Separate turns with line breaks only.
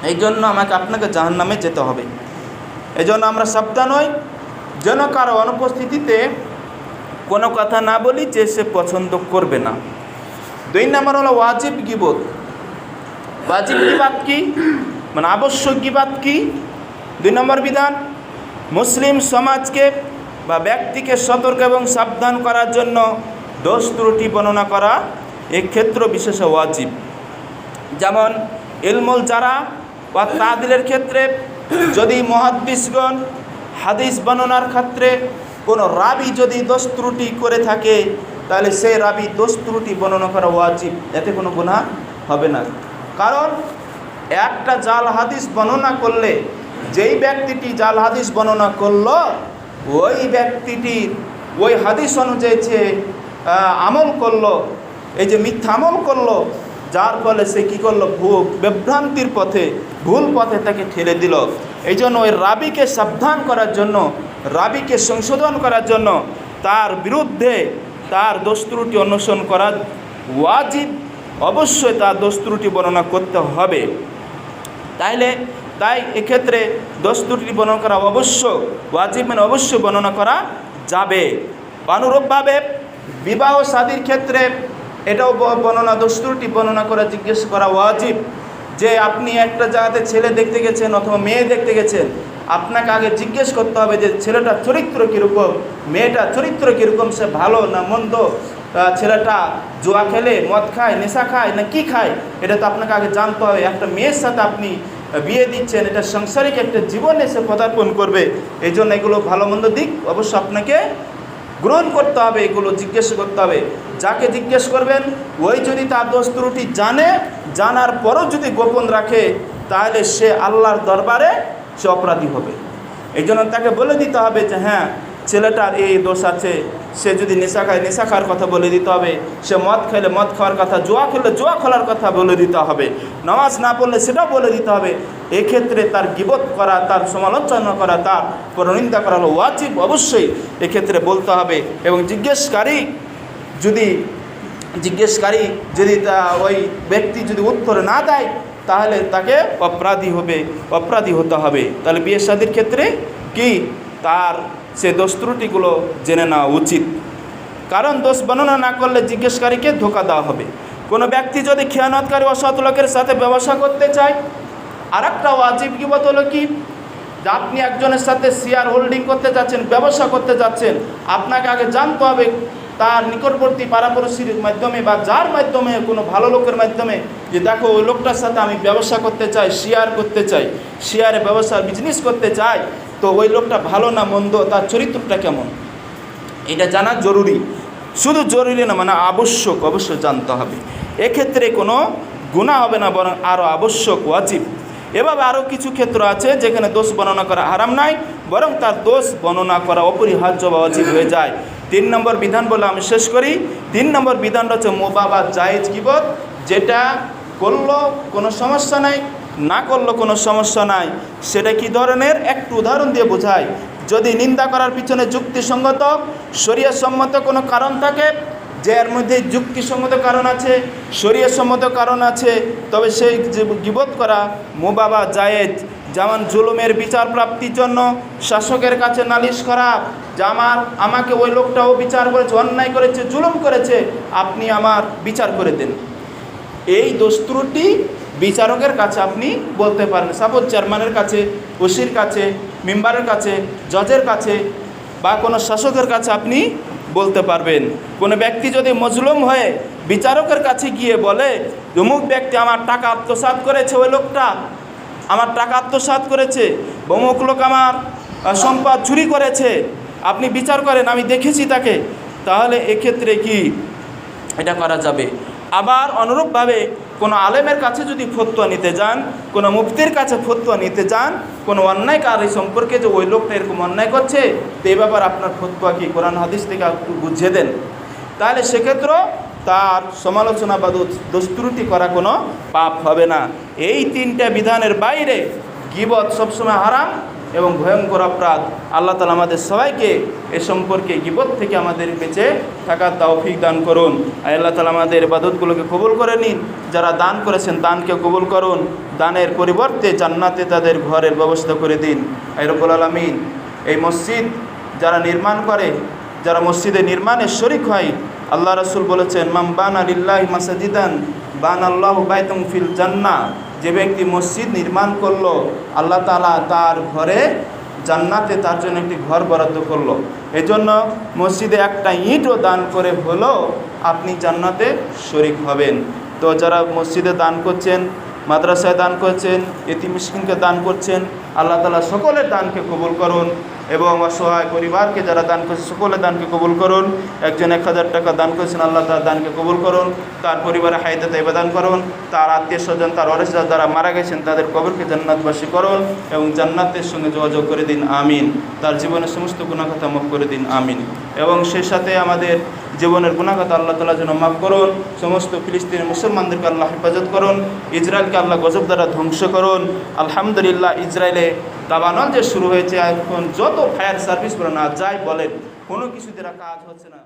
এই জন্য আপনাকে জাহান্নামে যেতে হবে। এই জন্য আমরা সাবধান হই যেন কারো অনুপস্থিতিতে কোনো কথা না বলি যে সে পছন্দ করবে না। 2 নম্বর হলো ওয়াজিব গীবত। ওয়াজিব গীবত কি, মানে আবশ্যক গীবত কি? 2 নম্বর বিধান, মুসলিম সমাজকে বা ব্যক্তিকে সতর্ক এবং সাবধান করার জন্য দোষ ত্রুটি বর্ণনা করা এক্ষেত্র বিশেষ ওয়াজিব। যেমন ইলমুল জারা বা তাদিলের ক্ষেত্রে যদি মুহাদ্দিসগণ হাদিস বর্ণনার ক্ষেত্রে কোনো রাবি যদি দোষ ত্রুটি করে থাকে, তাহলে সেই রাবি দোষ ত্রুটি বর্ণনা করা ওয়াজিব, এতে কোনো গুনাহ হবে না। কারণ একটা জাল হাদিস বর্ণনা করলে যেই ব্যক্তিটি জাল হাদিস বর্ণনা করলো, ওই ব্যক্তিটির ওই হাদিস অনুযায়ী যে আমল করলো, এই যে মিথ্যা আমল করলো, যার ফলে সে কী করলো, বিভ্রান্তির পথে, ভুল পথে তাকে ঠেলে দিল। এই জন্য ওই রাবিকে সাবধান করার জন্য, রাবিকে সংশোধন করার জন্য তার বিরুদ্ধে তার দোষ ত্রুটি অন্বেষণ করা ওয়াজিব। অবশ্যই তার দোষ ত্রুটি বর্ণনা করতে হবে। তাই এক্ষেত্রে দোষ ত্রুটি বর্ণনা করা অবশ্য ওয়াজিব, মানে অবশ্যই বর্ণনা করা যাবে। অনুরূপভাবে বিবাহ শাদীর ক্ষেত্রে এটাও বর্ণনা, দোষ ত্রুটি বর্ণনা করা জিজ্ঞেস করা ওয়াজিব। যে আপনি একটা জায়গাতে ছেলে দেখতে গেছেন অথবা মেয়ে দেখতে গেছেন, আপনাকে আগে জিজ্ঞেস করতে হবে যে ছেলেটার চরিত্র কীরকম, মেয়েটার চরিত্র কীরকম, সে ভালো না মন্দ, ছেলেটা জুয়া খেলে, মদ খায়, নেশা খায় না কি খায়, এটা তো আপনাকে আগে জানতে হবে। একটা মেয়ের সাথে আপনি বিয়ে দিচ্ছেন, এটা সাংসারিক একটা জীবনে সে পদার্পণ করবে। এই জন্য এগুলো ভালো মন্দ দিক অবশ্য আপনাকে গ্রহণ করতে হবে, এগুলো জিজ্ঞেস করতে হবে। যাকে জিজ্ঞেস করবেন ওই যদি তার দোষ ত্রুটি জানার পরও যদি গোপন রাখে, তাহলে সে আল্লাহর দরবারে সে অপরাধী হবে। এই জন্য তাকে বলে দিতে হবে যে হ্যাঁ, ছেলেটার এই দোষ আছে। সে যদি নেশা খায়, নেশা খাওয়ার কথা বলে দিতে হবে। সে মদ খেলে মদ খাওয়ার কথা, জুয়া খেলে জুয়া খেলার কথা বলে দিতে হবে। নামাজ না পড়লে সেটাও বলে দিতে হবে। এক্ষেত্রে তার গীবত করা, তার সমালোচনা করা, তার পরনিন্দা করা হলো ওয়াজিব। অবশ্যই এক্ষেত্রে বলতে হবে। এবং জিজ্ঞেসকারী যদি ওই ব্যক্তি যদি উত্তর না দেয়, তাহলে তাকে অপরাধী হতে হবে। তাহলে বিয়ে শাদীর ক্ষেত্রে কি তার সে দোষ ত্রুটিগুলো জেনে নেওয়া উচিত। কারণ দোষ বর্ণনা না করলে জিজ্ঞেসকারীকে ধোঁকা দেওয়া হবে। কোনো ব্যক্তি যদি খেয়ানতকারী অসৎ লোকের সাথে ব্যবসা করতে চায়, আর একটা ওয়াজিব গীবত হলো কি, যে আপনি একজনের সাথে শেয়ার হোল্ডিং করতে যাচ্ছেন, ব্যবসা করতে যাচ্ছেন, আপনাকে আগে জানতে হবে তার নিকটবর্তী পাড়াপড়শির মাধ্যমে বা যার মাধ্যমে, কোনো ভালো লোকের মাধ্যমে, যে দেখো ওই লোকটার সাথে আমি ব্যবসা করতে চাই, শেয়ার করতে চাই, শেয়ারে ব্যবসা বিজনেস করতে চাই, তো ওই লোকটা ভালো না মন্দ, তার চরিত্রটা কেমন, এটা জানা জরুরি। শুধু জরুরি না, মানে আবশ্যক, অবশ্যই জানতে হবে। এক্ষেত্রে কোনো গুনাহ হবে না, বরং আরও আবশ্যক, ওয়াজিব। এভাবে আরও কিছু ক্ষেত্র আছে যেখানে দোষ বর্ণনা করা হারাম নাই, বরং তার দোষ বর্ণনা করা অপরিহার্য বা ওয়াজিব হয়ে যায়। 3 নম্বর বিধান বলে আমি শেষ করি। 3 নম্বর বিধানটা হচ্ছে মুবাহ জায়েজ গীবত। যেটা করলো কোনো সমস্যা নাই, না করলো কোনো সমস্যা নাই। সেটা কি ধরনের, একটু উদাহরণ দিয়ে বোঝায়। যদি নিন্দা করার পিছনে যুক্তিসঙ্গত শরীয়তসম্মত কোনো কারণ থাকে, যে এর মধ্যে যুক্তিসঙ্গত কারণ আছে, শরীয়তসম্মত কারণ আছে, তবে সেই গীবত করা মুবাহ জায়েজ। যেমন জুলুমের বিচার প্রাপ্তির জন্য শাসকের কাছে নালিশ করা, যে আমাকে ওই লোকটাও বিচার করেছে, অন্যায় করেছে, জুলুম করেছে, আপনি আমার বিচার করে দেন। এই দোষ ত্রুটি বিচারকের কাছে আপনি বলতে পারেন। সাপোজ চেয়ারম্যানের কাছে, ওসির কাছে, মেম্বারের কাছে, জজের কাছে বা কোনো শাসকের কাছে আপনি বলতে পারবেন। কোনো ব্যক্তি যদি মজলুম হয়ে বিচারকের কাছে গিয়ে বলে, অমুক ব্যক্তি আমার টাকা আত্মসাৎ করেছে, ওই লোকটা আমার টাকা আত্মসাৎ করেছে, অমুক লোক আমার সম্পদ চুরি করেছে, আপনি বিচার করেন, আমি দেখেছি তাকে, তাহলে এক্ষেত্রে কি এটা করা যাবে। আবার অনুরূপভাবে কোনো আলেমের কাছে যদি ফতোয়া নিতে যান, কোনো মুফতির কাছে ফতোয়া নিতে যান, কোনো অন্যায়কারী সম্পর্কে, যে ওই লোকটা এরকম অন্যায় করছে, তো এই ব্যাপারে আপনার ফতোয়া কি, কোরআন হাদিস থেকে একটু বুঝিয়ে দেন, তাহলে সেক্ষেত্রেও তার সমালোচনা বা দোষ ত্রুটি করা কোনো পাপ হবে না। এই 3টা বিধানের বাইরে গীবত সবসময় হারাম, এবং ভয়ঙ্কর অপরাধ। আল্লাহ তাআলা আমাদের সবাইকে এ সম্পর্কে গীবত থেকে আমাদের বেঁচে থাকার তৌফিক দান করুন। আল্লাহ তাআলা আমাদের ইবাদতগুলোকে কবুল করে নিন। যারা দান করেছেন দানকে কবুল করুন, দানের পরিবর্তে জান্নাতে তাদের ঘরের ব্যবস্থা করে দিন। আয় রব্বুল আলামিন, এই মসজিদ যারা নির্মাণ করে, যারা মসজিদে নির্মাণে শরিক হয়, আল্লাহ রাসূল বলেছেন মান বানা লিল্লাহি মাসজিদান বানাল্লাহু বাইতান ফিল জান্নাহ, যে ব্যক্তি মসজিদ নির্মাণ করলো আল্লাহ তাআলা তার ঘরে জান্নাতে তার জন্য একটি ঘর বরাদ্দ করলো। এজন্য মসজিদে একটা ইটও দান করে হলেও আপনি জান্নাতে শরিক হবেন। তো যারা মসজিদে দান করছেন, মাদ্রাসায় দান করছেন, এতিম মিসকিনকে দান করছেন, আল্লাহ তাআলা সকলের দানকে কবুল করুন এবং অসহায় পরিবারকে যারা দান করছে সকলের দানকে কবুল করুন। একজন 1000 টাকা দান করেছেন, আল্লাহ তার দানকে কবুল করুন, তার পরিবারে হায়াতে তাইবা দান করুন, তার আত্মীয় স্বজন তার ওয়ারিসরা যারা মারা গেছেন তাদের কবরকে জান্নাতবাসী করুন এবং জান্নাতের সঙ্গে যোগাযোগ করে দিন, আমিন। তার জীবনের সমস্ত গুনাহ খাতা মাফ করে দিন, আমিন। এবং সেই সাথে আমাদের জীবনের গুনাহ খাতা আল্লাহ তাআলা যেন মাফ করুন। সমস্ত ফিলিস্তিনের মুসলমানদেরকে আল্লাহ হেফাজত করুন। ইসরায়েলকে আল্লাহ গজব দ্বারা ধ্বংস করুন। আলহামদুলিল্লাহ, ইসরায়েলে দাবানল যে শুরু হয়েছে, এখন যত ফায়ার সার্ভিস বলেন আর যাই বলেন কোনো কিছু দ্বারা কাজ হচ্ছে না।